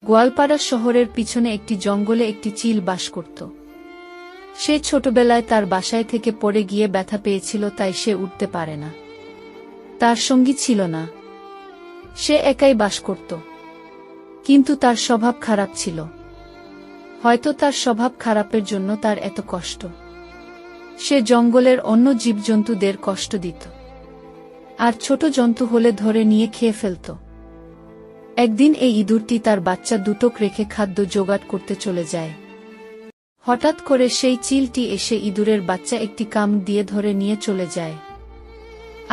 গোয়ালপাড়া শহরের পিছনে একটি জঙ্গলে একটি চিল বাস করত। সে ছোটবেলায় তার বাসায় থেকে পড়ে গিয়ে ব্যথা পেয়েছিল, তাই সে উঠতে পারে না। তার সঙ্গী ছিল না, সে একাই বাস করত। কিন্তু তার স্বভাব খারাপ ছিল। হয়তো তার স্বভাব খারাপের জন্য তার এত কষ্ট। সে জঙ্গলের অন্য জীবজন্তুদের কষ্ট দিত, আর ছোট জন্তু হলে ধরে নিয়ে খেয়ে ফেলত। একদিন এই ইঁদুরটি তার বাচ্চা দুটোক রেখে খাদ্য জোগাড় করতে চলে যায়। হঠাৎ করে সেই চিলটি এসে ইঁদুরের বাচ্চা একটি কামড় দিয়ে ধরে নিয়ে চলে যায়।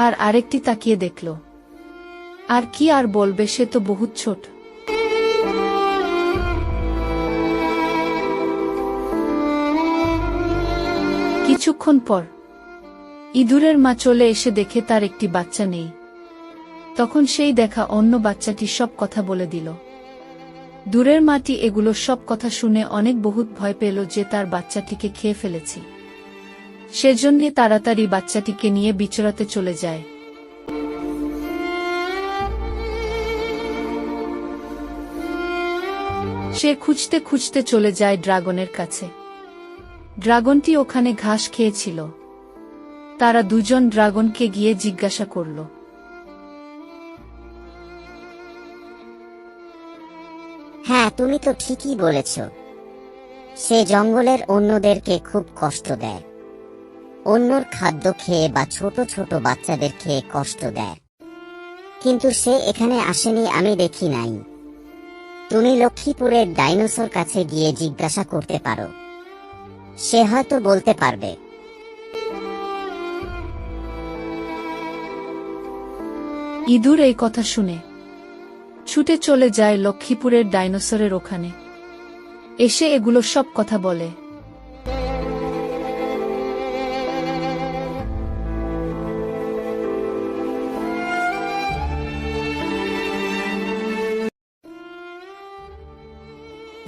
আর আরেকটি তাকিয়ে দেখল। আর কি আর বলবে, সে তো বহুত ছোট। কিছুক্ষণ পর ইঁদুরের মা চলে এসে দেখে তার একটি বাচ্চা নেই। তখন সেই দেখা অন্য বাচ্চাটি সব কথা বলে দিল। দূরের মাটি এগুলো সব কথা শুনে অনেক বহুত ভয় পেল যে তার বাচ্চাটিকে খেয়ে ফেলেছি। সেজন্যে তাড়াতাড়ি বাচ্চাটিকে নিয়ে বিচরাতে চলে যায়। সে খুঁজতে খুঁজতে চলে যায় ড্রাগনের কাছে। ড্রাগনটি ওখানে ঘাস খেয়েছিল। তারা দুজন ড্রাগনকে গিয়ে জিজ্ঞাসা করল, হ্যাঁ, তুমি তো ঠিকই বলেছ। সে জঙ্গলের অন্যদেরকে খুব কষ্ট দেয়। অন্যর খাদ্য খেয়ে বা ছোট ছোট বাচ্চাদের খেয়ে কষ্ট দেয়। কিন্তু সে এখানে আসেনি, আমি দেখি নাই। তুমি লক্ষ্মীপুরের ডাইনোসর কাছে গিয়ে জিজ্ঞাসা করতে পারো, সে হয়তো বলতে পারবে। ইঁদুর এই কথা শুনে ছুটে চলে যায় লক্ষ্মীপুরের ডাইনোসরের ওখানে। এসে এগুলো সব কথা বলে।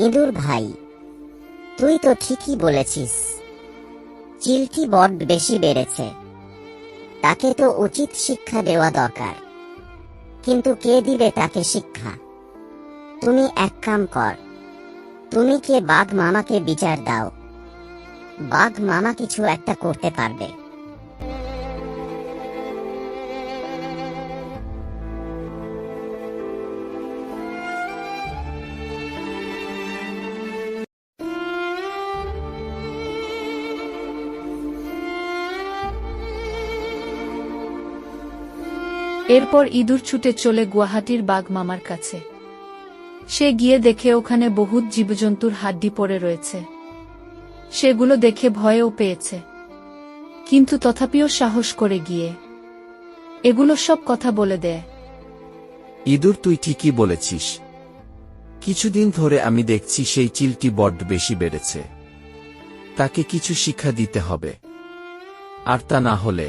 ইঁদুর ভাই, তুই তো ঠিকই বলেছিস। চিলটি বড্ড বেশি বেড়েছে। তাকে তো উচিত শিক্ষা দেওয়া দরকার। কিন্তু কে দিবে তাকে শিক্ষা? তুমি এক কাম কর, তুমি কে বাঘ মামাকে বিচার দাও। বাঘ মামা কিছু একটা করতে পারবে। এরপর ইঁদুর ছুটে চলে গুয়াহাটির বাঘ মামার কাছে। সে গিয়ে দেখে ওখানে বহুত জীবজন্তুর হাড্ডি পড়ে রয়েছে। সেগুলো দেখে ভয়ও পেয়েছে, কিন্তু তথাপিও সাহস করে গিয়ে এগুলো সব কথা বলে দেয়। ইঁদুর, তুই ঠিকই বলেছিস। কিছুদিন ধরে আমি দেখছি সেই চিলটি বড্ড বেশি বেড়েছে। তাকে কিছু শিক্ষা দিতে হবে, আর তা না হলে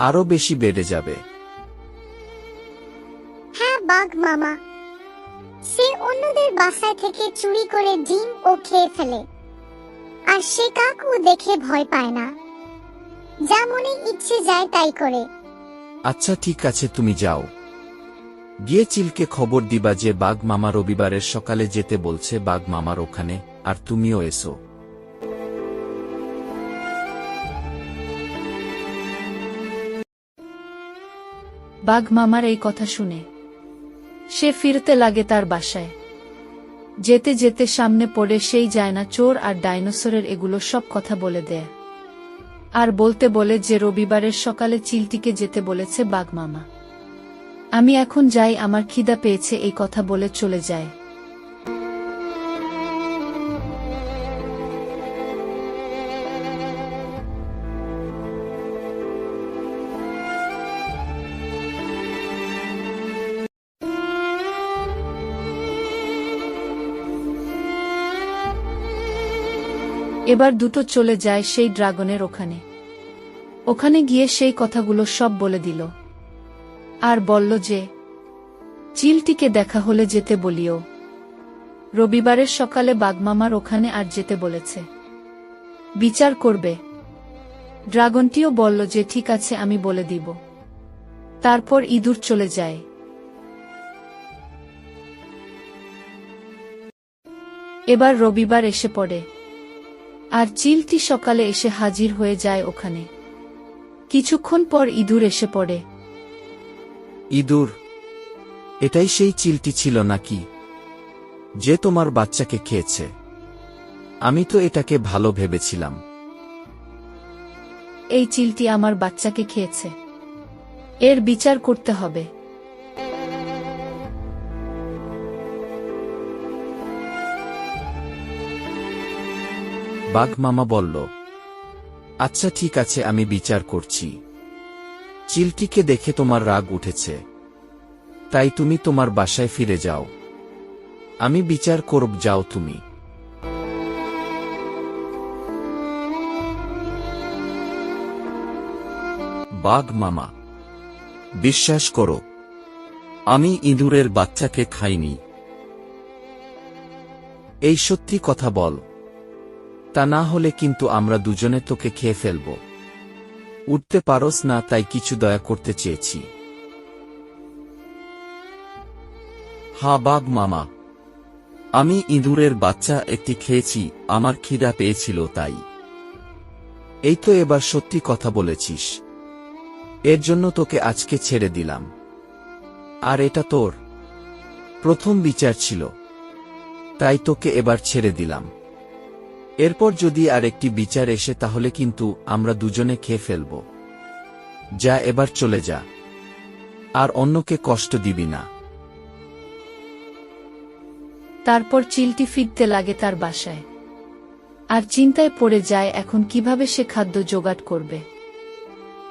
আরো বেশি বেড়ে যাবে। হ্যাঁ বাঘ মামা, সে অন্যদের বাসায় থেকে চুরি করে ডিম ও খেয়ে ফেলে। আর সে কাকু দেখে ভয় পায় না, যা মনে ইচ্ছে যায় তাই করে। আচ্ছা ঠিক আছে, তুমি যাও, গিয়ে চিলকে খবর দিবা যে বাঘ মামা রবিবারের সকালে যেতে বলছে বাঘ মামার ওখানে, আর তুমিও এসো। বাঘ মামার এই কথা শুনে সে ফিরতে লাগে তার বাসায়। যেতে যেতে সামনে পড়ে সেই জায়না চোর আর ডাইনোসরের এগুলো সব কথা বলে দেয়। আর বলতে বলে যে রবিবারের সকালে চিলটিকে যেতে বলেছে বাঘ মামা। আমি এখন যাই, আমার খিদা পেয়েছে, এই কথা বলে চলে যায়। এবার দুটো চলে যায় সেই ড্রাগনের ওখানে। ওখানে গিয়ে সেই কথাগুলো সব বলে দিল, আর বলল যে চিলটিকে দেখা হলে যেতে বলিও। রবিবারের সকালে বাঘমামার ওখানে আর যেতে বলেছে, বিচার করবে। ড্রাগনটিও বলল যে ঠিক আছে, আমি বলে দিব। তারপর ইঁদুর চলে যায়। এবার রবিবার এসে পড়ে আর চিলটি সকালে এসে হাজির হয়ে যায় ওখানে। কিছুক্ষণ পর ইঁদুর এসে পড়ে। ইঁদুর, এটাই সেই চিলটি ছিল নাকি যে তোমার বাচ্চাকে খেয়েছে? আমি তো এটাকে ভালো ভেবেছিলাম। এই চিলটি আমার বাচ্চাকে খেয়েছে, এর বিচার করতে হবে। বাঘ মামা বলল, আচ্ছা ঠিক আছে, আমি বিচার করছি। চিলটিকে দেখে তোমার রাগ উঠেছে, তাই তুমি তোমার বাসায় ফিরে যাও। আমি বিচার করব, যাও তুমি। বাঘ মামা, বিশ্বাস করো, আমি ইঁদুরের বাচ্চাকে খাইনি। এই সত্যি কথা বল, তা না হলে কিন্তু আমরা দুজনে তোকে খেয়ে ফেলব। উঠতে পারোস না, তাই কিছু দয়া করতে চেয়েছি। হ্যাঁ বাঘ মামা, আমি ইঁদুরের বাচ্চা একটি খেয়েছি, আমার খিদা পেয়েছিল তাই। এই তো এবার সত্যি কথা বলেছিস, এর জন্য তোকে আজকে ছেড়ে দিলাম। আর এটা তোর প্রথম বিচার ছিল, তাই তোকে এবার ছেড়ে দিলাম। এরপর যদি আর একটি বিচার এসে তাহলে কিন্তু আমরা দুজনে খেয়ে ফেলব। যা, এবার চলে যা, আর অন্যকে কষ্ট দিবি না। তারপর চিলটি ফিরতে লাগে তার বাসায় আর চিন্তায় পড়ে যায় এখন কিভাবে সে খাদ্য জোগাড় করবে।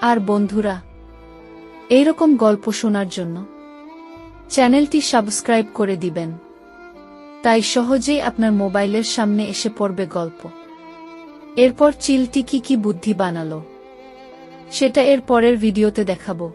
আর বন্ধুরা, এইরকম গল্প শোনার জন্য চ্যানেলটি সাবস্ক্রাইব করে দিবেন, তাই সহজেই আপনার মোবাইলের সামনে এসে পড়বে গল্প। এরপর চিলটি কি বুদ্ধি বানালো সেটা এর পরের ভিডিওতে দেখাবো।